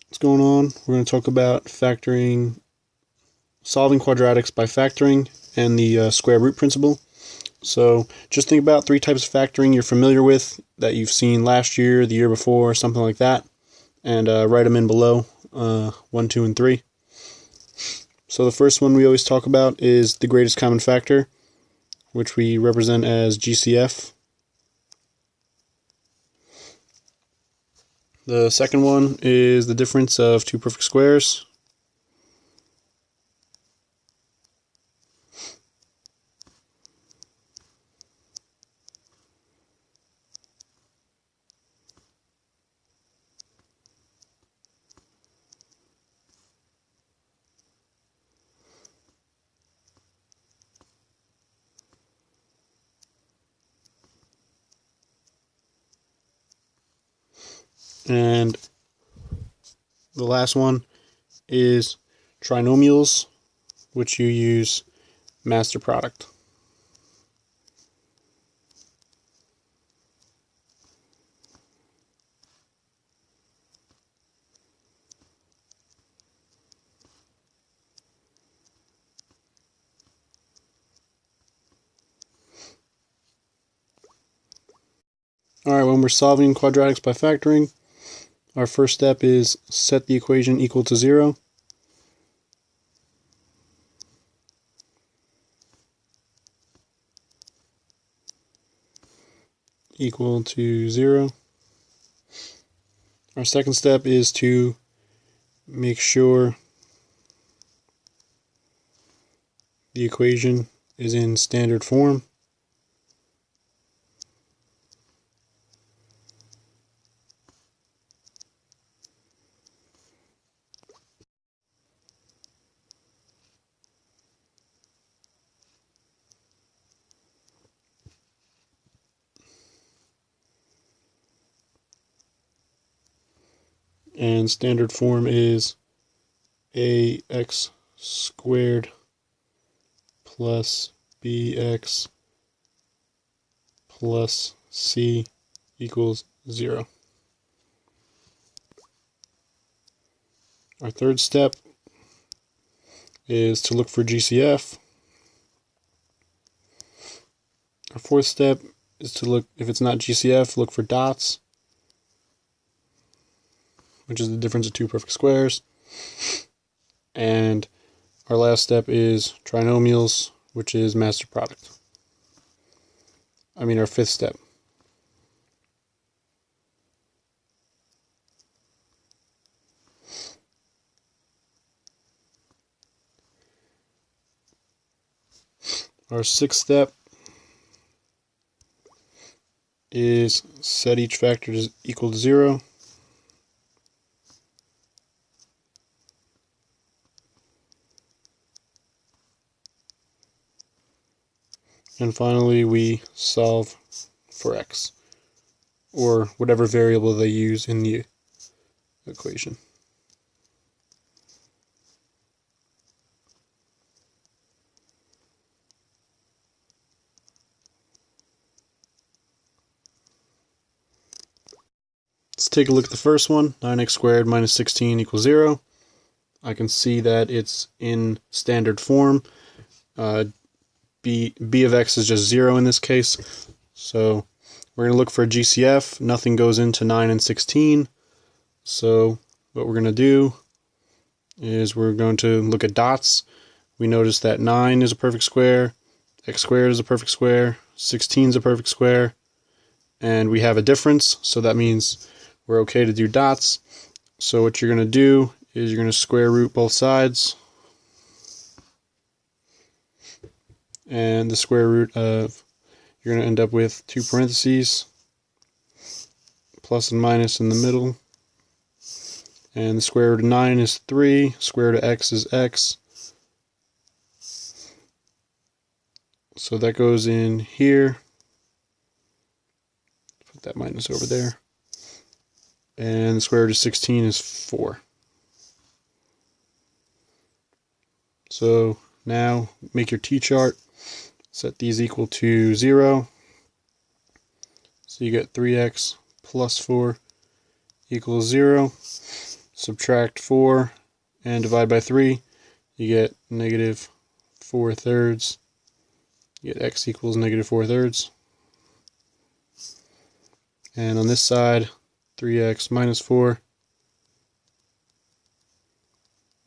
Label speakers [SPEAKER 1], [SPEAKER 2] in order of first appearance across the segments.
[SPEAKER 1] What's going on? We're going to talk about solving quadratics by factoring and the square root principle. So just think about three types of factoring you're familiar with that you've seen last year, the year before, something like that, and write them in below, 1, 2, and 3. So the first one we always talk about is the greatest common factor, which we represent as GCF. The second one is the difference of two perfect squares. And the last one is trinomials, which you use master product. Alright, when we're solving quadratics by factoring, our first step is set the equation equal to 0. Equal to 0. Our second step is to make sure the equation is in standard form. And standard form is ax squared plus bx plus c equals 0. Our third step is to look for GCF. Our fourth step is to look, if it's not GCF, look for dots, which is the difference of two perfect squares. And our last step is trinomials, which is master product. Our fifth step. Our sixth step is set each factor to equal to 0. And finally, we solve for x, or whatever variable they use in the equation. Let's take a look at the first one. 9x squared minus 16 equals 0. I can see that it's in standard form. B of x is just 0 in this case. So we're going to look for a GCF. Nothing goes into 9 and 16. So what we're going to do is we're going to look at dots. We notice that 9 is a perfect square, x squared is a perfect square, 16 is a perfect square, and we have a difference, so that means we're okay to do dots. So what you're going to do is you're going to square root both sides, and the square root of, you're going to end up with 2 parentheses, plus and minus in the middle, and the square root of 9 is 3, square root of x is x, so that goes in here, put that minus over there, and the square root of 16 is 4. So now make your t-chart, set these equal to 0, so you get 3x plus 4 equals 0. subtract 4 and divide by 3, you get negative 4/3. You get x equals negative 4/3. And on this side, 3x minus 4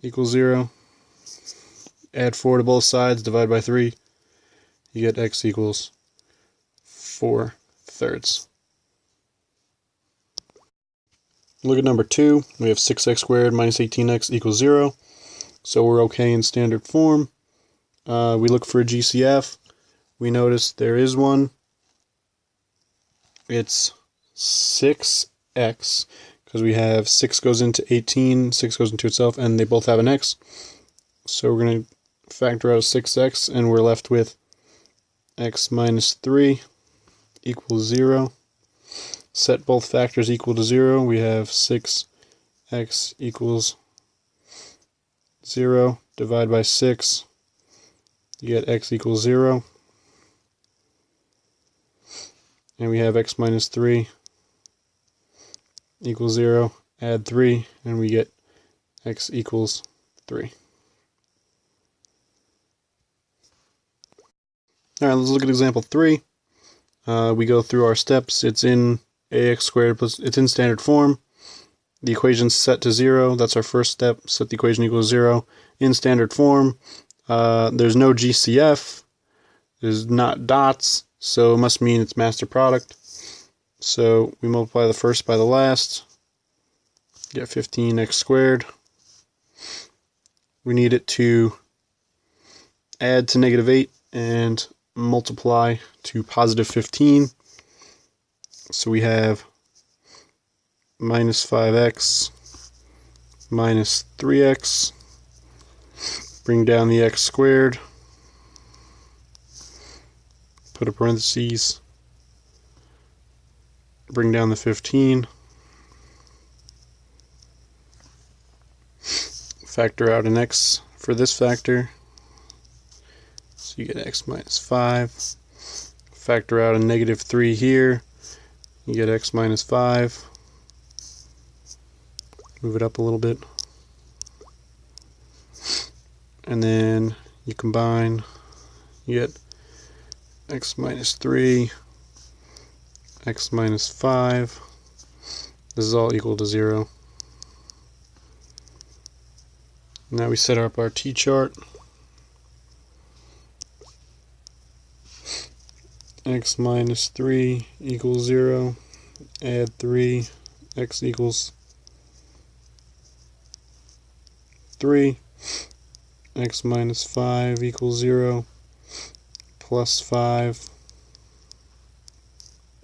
[SPEAKER 1] equals 0. Add 4 to both sides, divide by 3. You get x equals 4/3. Look at number 2. We have 6x squared minus 18x equals 0. So we're okay in standard form. We look for a GCF. We notice there is one. It's 6x, because we have 6 goes into 18, 6 goes into itself, and they both have an x. So we're going to factor out 6x, and we're left with x minus 3 equals 0. Set both factors equal to 0. We have 6x equals 0. Divide by 6. You get x equals 0. And we have x minus 3 equals 0. Add 3, and we get x equals 3. Alright, let's look at example 3. We go through our steps. It's in ax squared plus, it's in standard form. The equation's set to 0. That's our first step. Set the equation equals 0. In standard form, there's no GCF. There's not dots, so it must mean it's master product. So we multiply the first by the last. Get 15x squared. We need it to add to negative 8 and multiply to positive 15. So we have minus 5x minus 3x. Bring down the x squared. Put a parentheses. Bring down the 15. Factor out an x for this factor. So you get x minus 5. Factor out a negative 3 here. You get x minus 5. Move it up a little bit. And then you combine, you get x minus 3, x minus 5. This is all equal to 0. Now we set up our t-chart. X minus 3 equals 0. Add 3. X equals 3. X minus 5 equals 0. Plus 5.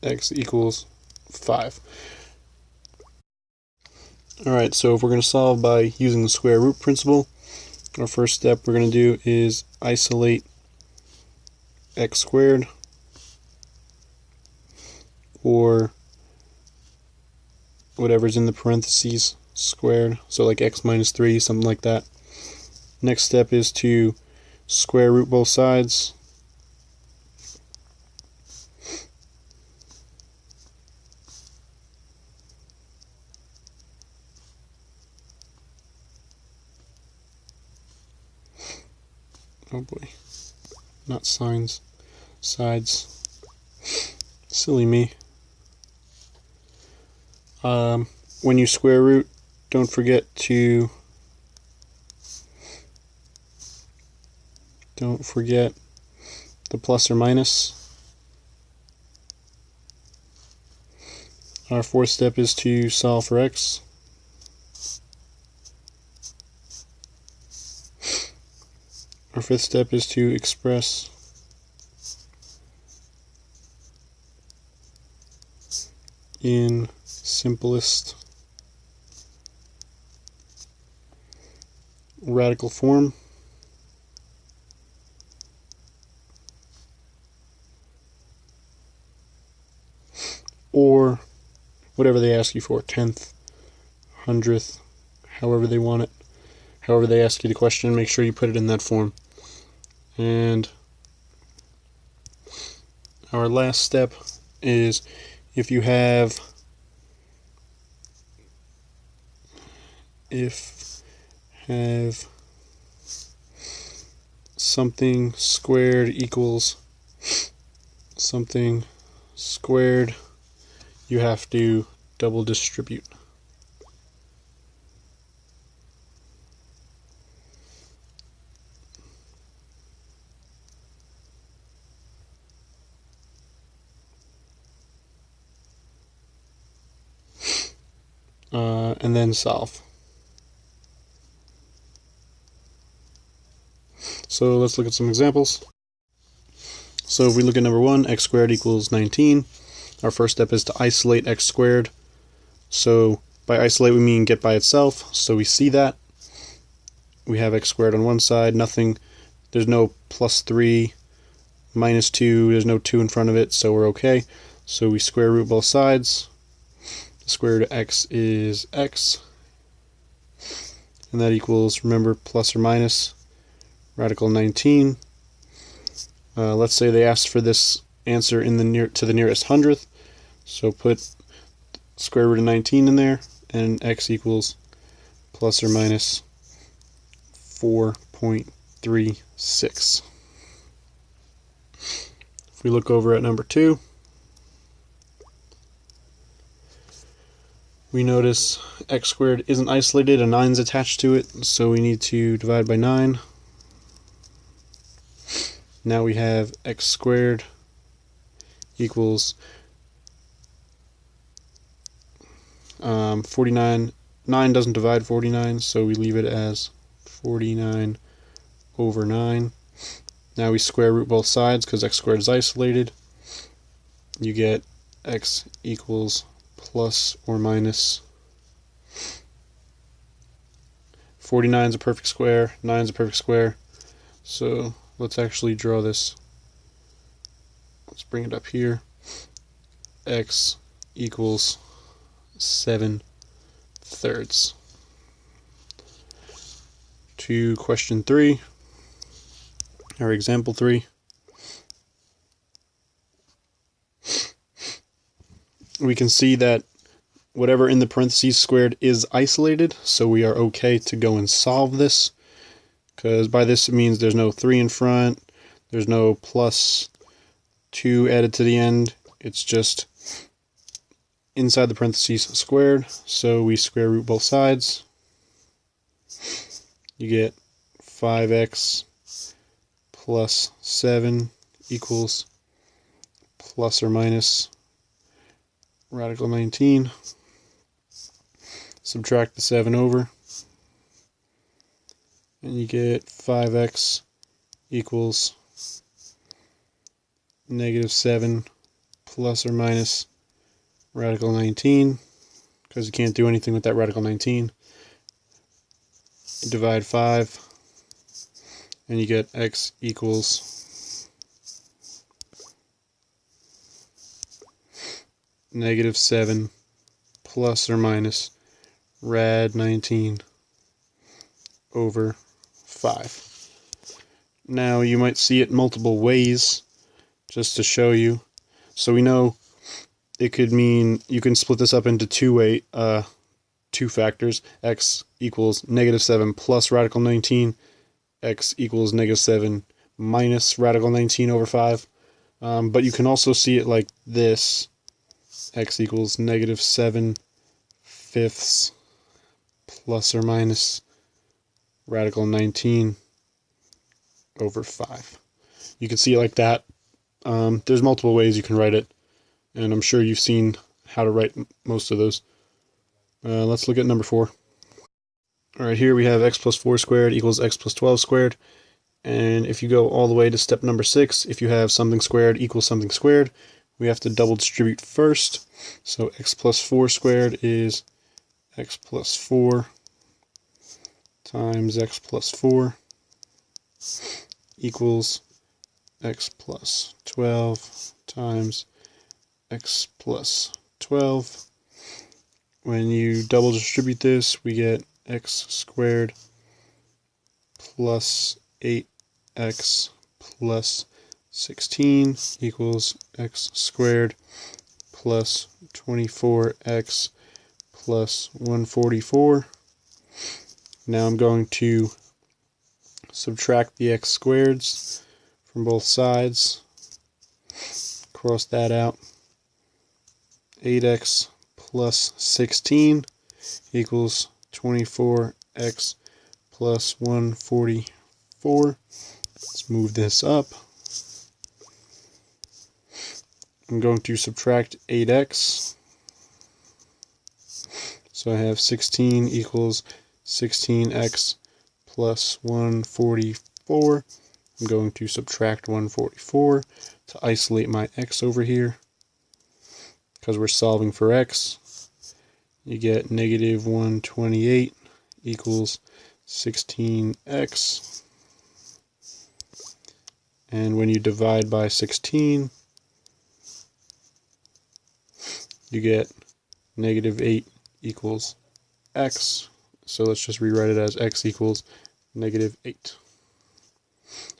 [SPEAKER 1] X equals 5. Alright, so if we're going to solve by using the square root principle, our first step we're going to do is isolate x squared, or whatever's in the parentheses squared, so like x minus 3, something like that. Next step is to square root both sides. Oh boy, not signs, sides. Silly me. When you square root, don't forget the plus or minus. Our fourth step is to solve for x. Our fifth step is to express in simplest radical form. Or whatever they ask you for, 10th, 100th, however they want it. However they ask you the question, make sure you put it in that form. And our last step is, if you have if have something squared equals something squared, you have to double distribute. And then solve. So let's look at some examples. So if we look at number 1, x squared equals 19. Our first step is to isolate x squared. So by isolate we mean get by itself. So we see that. We have x squared on one side, nothing, there's no plus 3, minus 2, there's no 2 in front of it, so we're okay. So we square root both sides. The square root of x is x. And that equals, remember, plus or minus radical 19. Let's say they asked for this answer in the to the nearest hundredth. So put square root of 19 in there, and x equals plus or minus 4.36. If we look over at number 2, we notice x squared isn't isolated, a 9 is attached to it, so we need to divide by 9. Now we have x squared equals 49. 9 doesn't divide 49, so we leave it as 49 over 9. Now we square root both sides because x squared is isolated. You get x equals plus or minus 49 is a perfect square, 9 is a perfect square. So let's actually draw this. Let's bring it up here. X equals 7/3. To question 3, or example 3. We can see that whatever in the parentheses squared is isolated, so we are okay to go and solve this, because by this it means there's no 3 in front, there's no plus 2 added to the end, it's just inside the parentheses squared, so we square root both sides. You get 5x plus 7 equals plus or minus radical 19. Subtract the 7 over, and you get 5x equals negative 7 plus or minus radical 19, because you can't do anything with that radical 19. You divide 5, and you get x equals negative 7 plus or minus rad 19 over 5. Now you might see it multiple ways just to show you. So we know it could mean you can split this up into two factors. X equals negative 7 plus radical 19. X equals negative 7 minus radical 19 over 5. But you can also see it like this. X equals negative 7/5 plus or minus radical 19 over 5. You can see it like that. There's multiple ways you can write it, and I'm sure you've seen how to write most of those. Let's look at number 4. Alright, here we have x plus 4 squared equals x plus 12 squared. And if you go all the way to step number 6, if you have something squared equals something squared, we have to double distribute first. So x plus 4 squared is x plus 4 times x plus 4 equals x plus 12 times x plus 12. When you double distribute this, we get x squared plus 8x plus 16 equals x squared plus 24x plus 144. Now I'm going to subtract the x squareds from both sides. Cross that out. 8x plus 16 equals 24x plus 144. Let's move this up. I'm going to subtract 8x. So I have 16 equals 16x plus 144. I'm going to subtract 144 to isolate my x over here. Because we're solving for x, you get negative 128 equals 16x. And when you divide by 16, you get negative 8 equals x. So let's just rewrite it as x equals negative 8.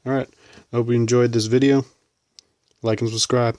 [SPEAKER 1] Alright, I hope you enjoyed this video. Like and subscribe.